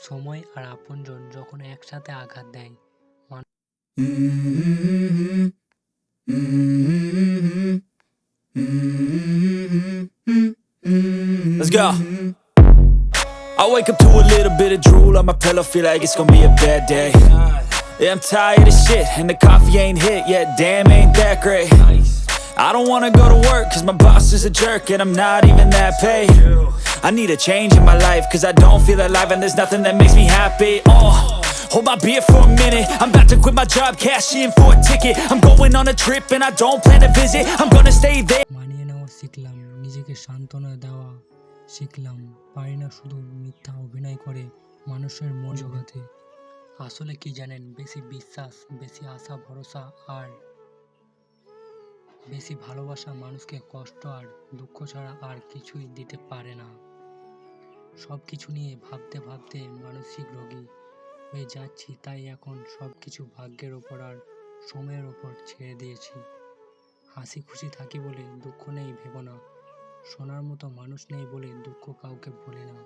সময় আর আপনজন যখন একসাথে আঘাত দেয়, Let's go. I wake up to a little bit of drool on my pillow, feel like it's gonna be a bad day. Yeah, I'm tired of shit, and the coffee ain't hit yet, damn, ain't that great. I don't wanna go to work, cause my boss is a jerk, and I'm not even that paid. I need a change in my life, cause I don't feel alive, and there's nothing that makes me happy. Hold my beer for a minute, I'm about to quit my job, cash in for a ticket. I'm going on a trip, and I don't plan to visit, I'm gonna stay there. মানিয়ে নেওয়া শিখলাম, নিজেকে সান্ত্বনা দেওয়া শিখলাম, পারি না শুধু মিথ্যা অভিনয় করে মানুষের মন জোগাতে। আসলে কি জানেন, বেশি বিশ্বাস, বেশি আশা ভরসা আর বেশি ভালোবাসা মানুষকে কষ্ট আর দুঃখ ছাড়া আর কিছুই দিতে পারে না। সব কিছু নিয়ে ভাবতে ভাবতে মানসিক রোগী হয়ে যাচ্ছি, তাই এখন সব কিছু ভাগ্যের ওপর আর সময়ের ওপর ছেড়ে দিয়েছি। হাসি খুশি থাকি বলে দুঃখ নেই ভেবো না, শোনার মতো মানুষ নেই বলে দুঃখ কাউকে বলি না।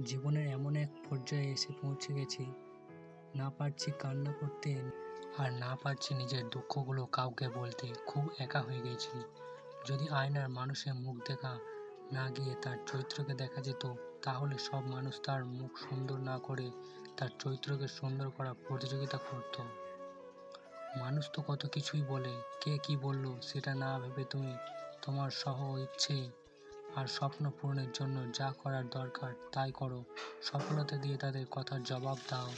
জীবনের এমন এক পর্যায়ে এসে পৌঁছে গেছি, না পারছি কান্না করতে আর না পারছি নিজের দুঃখগুলো কাউকে বলতে, খুব একা হয়ে গেছি। যদি আয়নার মানুষের মুখ দেখা না গিয়ে তার চরিত্রকে দেখা যেত, তাহলে সব মানুষ তার মুখ সুন্দর না করে তার চরিত্রকে সুন্দর করার প্রতিযোগিতা করত। মানুষ তো কত কিছুই বলে, কে কি বললো সেটা না ভেবে তুমি তোমার সহ ইচ্ছে আর স্বপ্ন পূরণের জন্য যা করার দরকার তাই করো, সফলতা দিয়ে তাদের কথার জবাব দাও।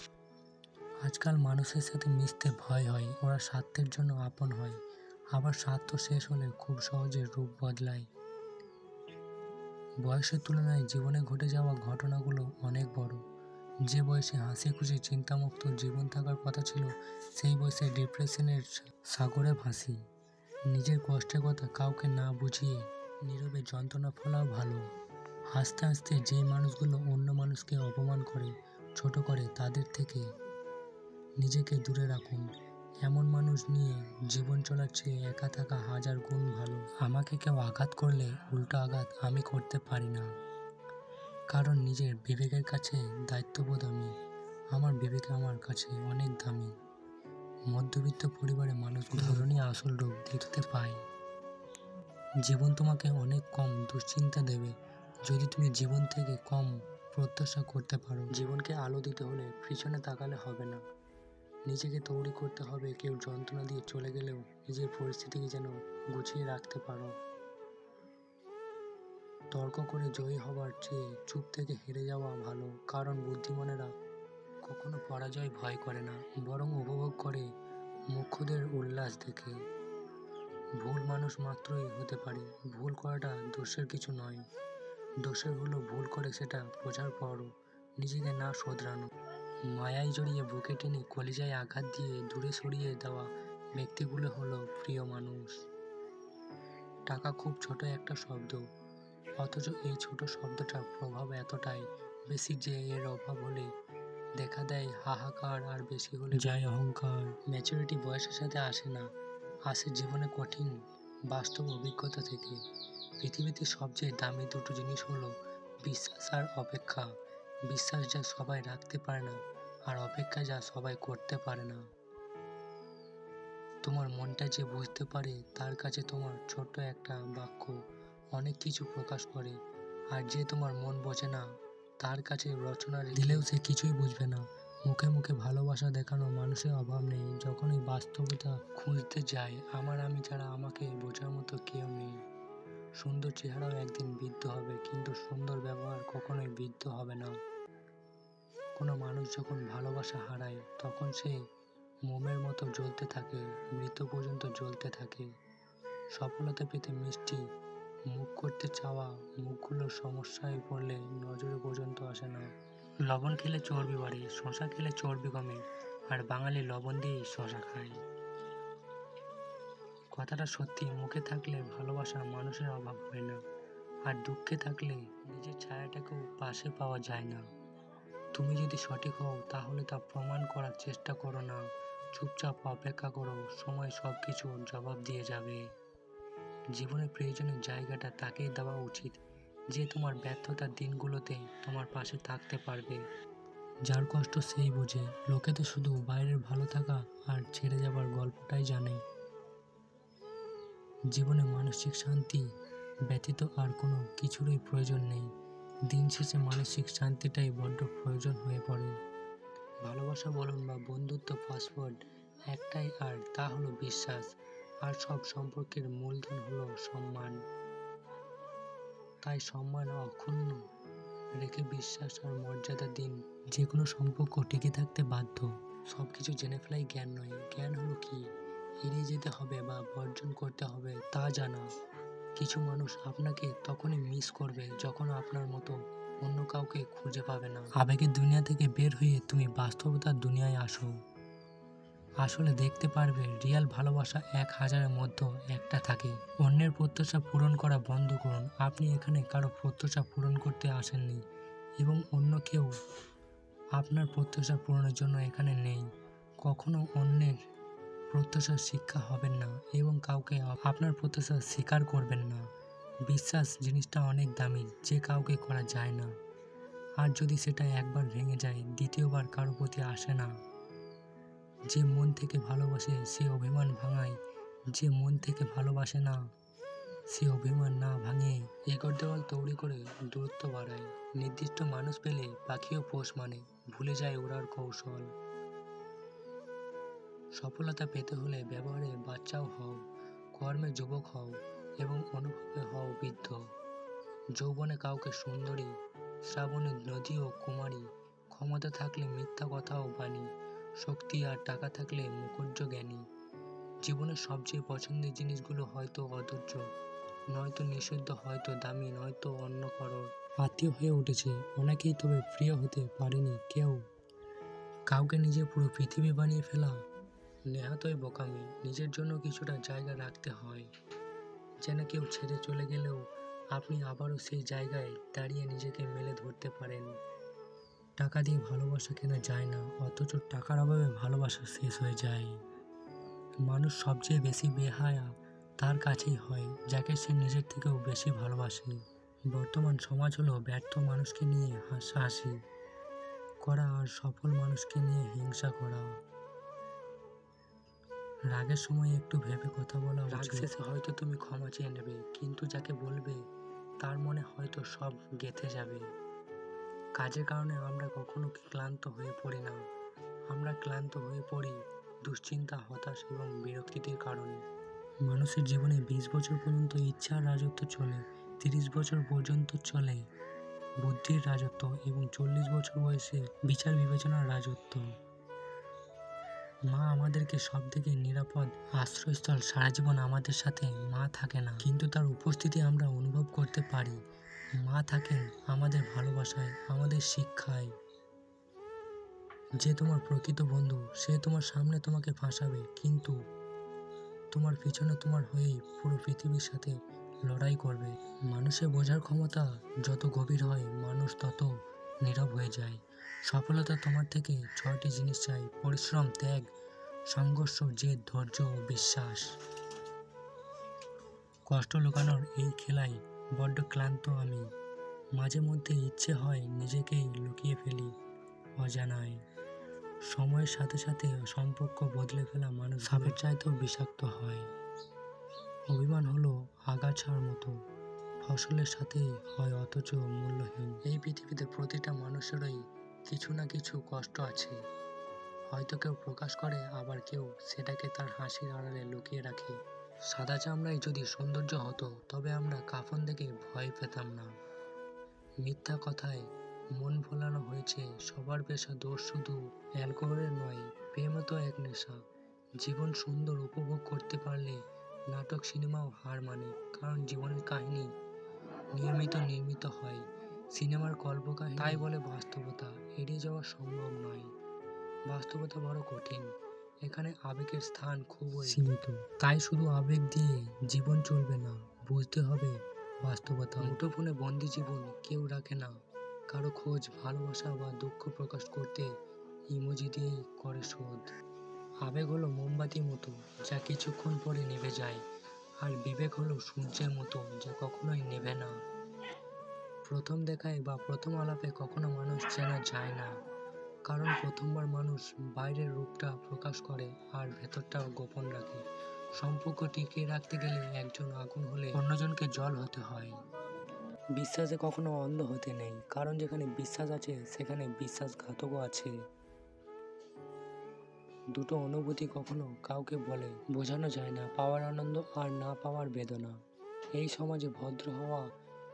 আজকাল মানুষের সাথে মিশতে ভয় হয়, ওরা স্বার্থের জন্য আপন হয়, আবার স্বার্থ শেষ হলে খুব সহজে রূপ বদলায়। বয়সের তুলনায় জীবনে ঘটে যাওয়া ঘটনাগুলো অনেক বড়। যে বয়সে হাসি খুশি চিন্তামুক্ত জীবন থাকার কথা ছিল, সেই বয়সে ডিপ্রেশনের সাগরে ভাসি। নিজের কষ্টের কথা কাউকে না বুঝিয়ে নীরবে যন্ত্রণা ফেলাও ভালো। হাসতে হাসতে যেই মানুষগুলো অন্য মানুষকে অপমান করে, ছোট করে, তাদের থেকে নিজেকে দূরে রাখুন। এমন মানুষ নিয়ে জীবন চলার চেয়ে একা থাকা হাজার গুণ ভালো। আমাকে কেউ আঘাত করলে উল্টো আঘাত আমি করতে পারি না, কারণ নিজের বিবেকের কাছে দায়িত্ববোধ আমি। আমার বিবেক আমার কাছে অনেক দামি। মধ্যবিত্ত পরিবারে মানুষগুলো ধরনই আসল রূপ দেখতে পায়। জীবন তোমাকে অনেক কম দুশ্চিন্তা দেবে যদি তুমি জীবন থেকে কম প্রত্যাশা করতে পারো। জীবনকে আলো দিতে হলে পিছনে তাকালে হবে না, নিজেকে তৈরি করতে হবে। কেউ যন্ত্রণা দিয়ে চলে গেলেও নিজের পরিস্থিতিকে যেন গুছিয়ে রাখতে পারো। তর্ক করে জয়ী হবার চেয়ে চুপ থেকে হেরে যাওয়া ভালো, কারণ বুদ্ধিমানেরা কখনো পরাজয় ভয় করে না, বরং উপভোগ করে মুখ্যদের উল্লাস দেখে। ভুল মানুষ মাত্রই হতে পারে, ভুল করাটা দোষের কিছু নয়। দোষের হলো ভুল করে সেটা বোঝার পরও নিজেকে না শোধরানো। মায়ায় জড়িয়ে বুকে টেনে কলিজায় আঘাত দিয়ে দূরে সরিয়ে দেওয়া ব্যক্তিগুলো হলো প্রিয় মানুষ। টাকা খুব ছোট একটা শব্দ, অথচ এই ছোট শব্দটার প্রভাব এতটাই বেশি যে এর অভাব হলে দেখা দেয় হাহাকার, আর বেশি হলে যায় অহংকার। ম্যাচুরিটি বয়সের সাথে আসে না, আসে জীবনে কঠিন বাস্তব অভিজ্ঞতা থেকে। পৃথিবীতে সবচেয়ে দামি দুটো জিনিস হলো বিশ্বাস আর অপেক্ষা। বিশ্বাস যা সবাই রাখতে পারে না, আর অপেক্ষা যা সবাই করতে পারে না। তোমার মনটা যে বুঝতে পারে, তার কাছে তোমার ছোট্ট একটা বাক্য অনেক কিছু প্রকাশ করে। আর যে তোমার মন বোঝে না, তার কাছে রচনা দিলেও সে কিছুই বুঝবে না। মুখে মুখে ভালোবাসা দেখানো মানুষের অভাব নেই, যখনই বাস্তবতা খুঁজতে যায় আমি ছাড়া আমাকে বোঝার মতো কেউ নেই। সুন্দর চেহারাও একদিন বৃদ্ধ হবে, কিন্তু সুন্দর ব্যবহার কখনোই বৃদ্ধ হবে না। কোনো মানুষ যখন ভালোবাসা হারায়, তখন সে মোমের মতো জ্বলতে থাকে, মৃত পর্যন্ত জ্বলতে থাকে। সফলতা পেতে মিষ্টি মুখ করতে চাওয়া মুখগুলো সমস্যায় পড়লে নজরে পর্যন্ত আসে না। লবণ খেলে চর্বি বাড়ে, শশা খেলে চর্বি কমে, আর বাঙালি লবণ দিয়েই শশা খায়। কথাটা সত্যি, মুখে থাকলে ভালোবাসা মানুষের অভাব হয় না, আর দুঃখে থাকলে নিজের ছায়াটাকেও পাশে পাওয়া যায় না। তুমি যদি সঠিক হও, তাহলে তা প্রমাণ করার চেষ্টা করো না, চুপচাপ অপেক্ষা করো, সময় সব কিছুর জবাব দিয়ে যাবে। জীবনের প্রয়োজনের জায়গাটা তাকেই দেওয়া উচিত, যে তোমার ব্যর্থতার দিনগুলোতে তোমার পাশে থাকতে পারবে। যার কষ্ট সেই বোঝে। লোকে তো শুধু বাইরের ভালো থাকা আর ছেড়ে যাবার গল্পটাই জানে। জীবনে মানসিক শান্তি ব্যতীত আর কোনো কিছুরই প্রয়োজন নেই। দিন শেষে মানসিক শান্তিটাই বড্ড প্রয়োজন হয়ে পড়ে। ভালোবাসা বলুন বা বন্ধুত্ব, পাসওয়ার্ড একটাই, আর তা হলো বিশ্বাস। আর সব সম্পর্কের মূলধন হলো সম্মান। তাই সম্মান অক্ষুণ্ণ রেখে বিশ্বাস আর মর্যাদা দিন। যে কোনো সম্পর্ক টিকে থাকতে বাধ্য। সবকিছু জেনে ফেলাই জ্ঞান নয়। জ্ঞান হলো কি এড়িয়ে যেতে হবে বা বর্জন করতে হবে তা জানা। কিছু মানুষ আপনাকে তখনই মিস করবে যখন আপনার মতো অন্য কাউকে খুঁজে পাবে না। আবেগের দুনিয়া থেকে বের হয়ে তুমি বাস্তবতার দুনিয়ায় আসো। আসলে দেখতে পারবে রিয়াল ভালোবাসা 1000-এর মধ্যে একটা থাকে। অন্যের প্রত্যাশা পূরণ করা বন্ধ করুন। আপনি এখানে কারো প্রত্যাশা পূরণ করতে আসেননি এবং অন্য কেউ আপনার প্রত্যাশা পূরণের জন্য এখানে নেই। কখনো অন্যের প্রত্যাশার শিক্ষা হবেন না এবং কাউকে আপনার প্রত্যাশা স্বীকার করবেন না। বিশ্বাস জিনিসটা অনেক দামি, যে কাউকে করা যায় না। আর যদি সেটা একবার ভেঙে যায় দ্বিতীয়বার কারো প্রতি আসে না। যে মন থেকে ভালোবাসে সে অভিমান ভাঙায়, যে মন থেকে ভালোবাসে না সে অভিমান না ভাঙে এগোর দেওয়াল তৈরি করে দূরত্ব বাড়ায়। নির্দিষ্ট মানুষ পেলে পাখিও পোষ মানে, ভুলে যায় ওড়ার কৌশল। সফলতা পেতে হলে ব্যবহারে বাচ্চাও হও, কর্মে যুবক হও এবং অনুভবে হও বৃদ্ধ। যৌবনে কাউকে সুন্দরী, শ্রাবণী নদী ও কুমারী, ক্ষমতা থাকলে মিথ্যা কথাও বাণী, শক্তি আর টাকা থাকলে মুখুজ্জ জ্ঞানী। জীবনের সবচেয়ে পছন্দের জিনিসগুলো হয়তো অধৈর্য, নয়তো নিষিদ্ধ, হয়তো দামি, নয়তো অন্য কারোর আত্মীয় হয়ে উঠেছে অনেকেই, তবে প্রিয় হতে পারেনি কেউ। কাউকে নিজে পুরো পৃথিবী বানিয়ে ফেলা নেহাতই বোকামি। নিজের জন্য কিছুটা জায়গা রাখতে হয়, যেন কেউ ছেড়ে চলে গেলেও আপনি আবারও সেই জায়গায় দাঁড়িয়ে নিজেকে মেলে ধরতে পারেন। টাকা দিয়ে ভালোবাসা কেনা যায় না, অথচ টাকার অভাবে ভালোবাসা শেষ হয়ে যায়। মানুষ সবচেয়ে বেশি বেহায়া তার কাছেই হয় যাকে সে নিজের থেকেও বেশি ভালোবাসে। বর্তমান সমাজ হলো ব্যর্থ মানুষকে নিয়ে হাসাহাসি করা আর সফল মানুষকে নিয়ে হিংসা করা। রাগের সময় একটু ভেবে কথা বলা উচিত। রাগ শেষে হয়তো তুমি ক্ষমা চেয়ে নেবে, কিন্তু যাকে বলবে তার মনে হয়তো সব গেঁথে যাবে। কাজের কারণে আমরা কখনো ক্লান্ত হয়ে পড়ি না, আমরা ক্লান্ত হয়ে পড়ি দুশ্চিন্তা, হতাশ এবং বিরক্তির কারণে। মানুষের জীবনে 20 বছর পর্যন্ত ইচ্ছার রাজত্ব চলে, 30 বছর পর্যন্ত চলে বুদ্ধির রাজত্ব এবং 40 বছর বয়সে বিচার বিবেচনার রাজত্ব। মা আমাদেরকে সব থেকে নিরাপদ আশ্রয়স্থল। সারা জীবন আমাদের সাথে মা থাকে না, কিন্তু তার উপস্থিতি আমরা অনুভব করতে পারি। মা থাকেন আমাদের ভালোবাসায়, আমাদের শিক্ষায়। যে তোমার প্রকৃত বন্ধু সে তোমার সামনে তোমাকে ফাঁসাবে, কিন্তু তোমার পিছনে তোমার হয়েই পুরো পৃথিবীর সাথে লড়াই করবে। মানুষের বোঝার ক্ষমতা যত গভীর হয় মানুষ তত নীরব হয়ে যায়। সফলতা তোমার থেকে 6টি জিনিস চাই: পরিশ্রম, ত্যাগ, সংঘর্ষ, জেদ, ধৈর্য ও বিশ্বাস। কষ্ট লুকানোর এই খেলায় বড্ড ক্লান্ত আমি। মাঝে মধ্যে ইচ্ছে হয় নিজেকেই লুকিয়ে ফেলি অজানায়। সময়ের সাথে সাথে সম্পর্ক বদলে ফেলা মানুষ সাপের চাইতেও বিষাক্ত হয়। অভিমান হলো আগাছার মতো, ফসলের সাথে হয় অথচ মূল্যহীন। এই পৃথিবীতে প্রতিটা মানুষেরই কিছু না কিছু কষ্ট আছে। হয়তো কেউ প্রকাশ করে, আবার কেউ সেটাকে তার হাসির আড়ালে লুকিয়ে রাখে। সাদা চামড়ায় যদি সৌন্দর্য হতো তবে আমরা কাফন দেখে ভয় পেতাম না। মিথ্যা কথায় মন ভোলানো হয়েছে সবার পেশা। দোষ শুধু অ্যালকোহলের নয়, প্রেমও তো এক নেশা। জীবন সুন্দর উপভোগ করতে পারলে নাটক সিনেমাও হার মানে, কারণ জীবনের কাহিনী নির্মিত হয়, সিনেমার কল্পকাহিনী। তাই বলে বাস্তবতা এড়িয়ে যাওয়া সম্ভব নয়, বাস্তবতা বড় কঠিন। এখানে আবেগের স্থান খুবই সীমিত। তাই শুধু আবেগ দিয়ে জীবন চলবে না, বুঝতে হবে বাস্তবতা। মুঠোফোনে বন্দি জীবন কেউ রাখে না, কারো খোঁজ, ভালোবাসা বা দুঃখ প্রকাশ করতে ইমোজি দিয়েই করে শোধ। আবেগ হলো মোমবাতির মতো যা কিছুক্ষণ পরে নিভে যায়, আর বিবেক হলো সূর্যের মতো যা কখনোই নেভে না। প্রথম দেখায় বা প্রথম আলাপে কখনো মানুষ চেনা যায় না, কারণ প্রথমবার মানুষ বাইরের রূপটা প্রকাশ করে আর ভেতরটা গোপন রাখে। সম্পর্ক টিকিয়ে রাখতে গেলে একজন আগুন হলে অন্যজনকে জল হতে হয়। বিশ্বাসে কখনো অন্ধ হতে নেই, কারণ যেখানে বিশ্বাস আছে সেখানে বিশ্বাসঘাতকও আছে। দুটো অনুভূতি কখনো কাউকে বলে বোঝানো যায় না, পাওয়ার আনন্দ আর না পাওয়ার বেদনা। এই সমাজে ভদ্র হওয়া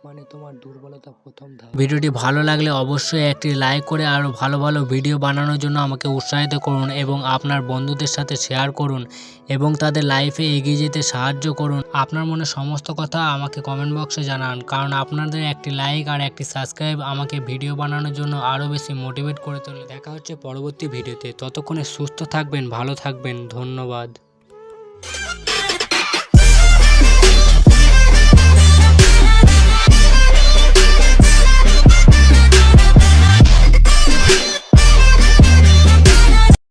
মানে তোমার দুর্বলতা প্রথম ধাপ। ভিডিওটি ভালো লাগলে অবশ্যই একটি লাইক করে আরও ভালো ভালো ভিডিও বানানোর জন্য আমাকে উৎসাহিত করুন এবং আপনার বন্ধুদের সাথে শেয়ার করুন এবং তাদের লাইফে এগিয়ে যেতে সাহায্য করুন। আপনার মনে সমস্ত কথা আমাকে কমেন্ট বক্সে জানান, কারণ আপনাদের একটি লাইক আর একটি সাবস্ক্রাইব আমাকে ভিডিও বানানোর জন্য আরও বেশি মোটিভেট করে তোলে। দেখা হচ্ছে পরবর্তী ভিডিওতে, ততক্ষণে সুস্থ থাকবেন, ভালো থাকবেন, ধন্যবাদ।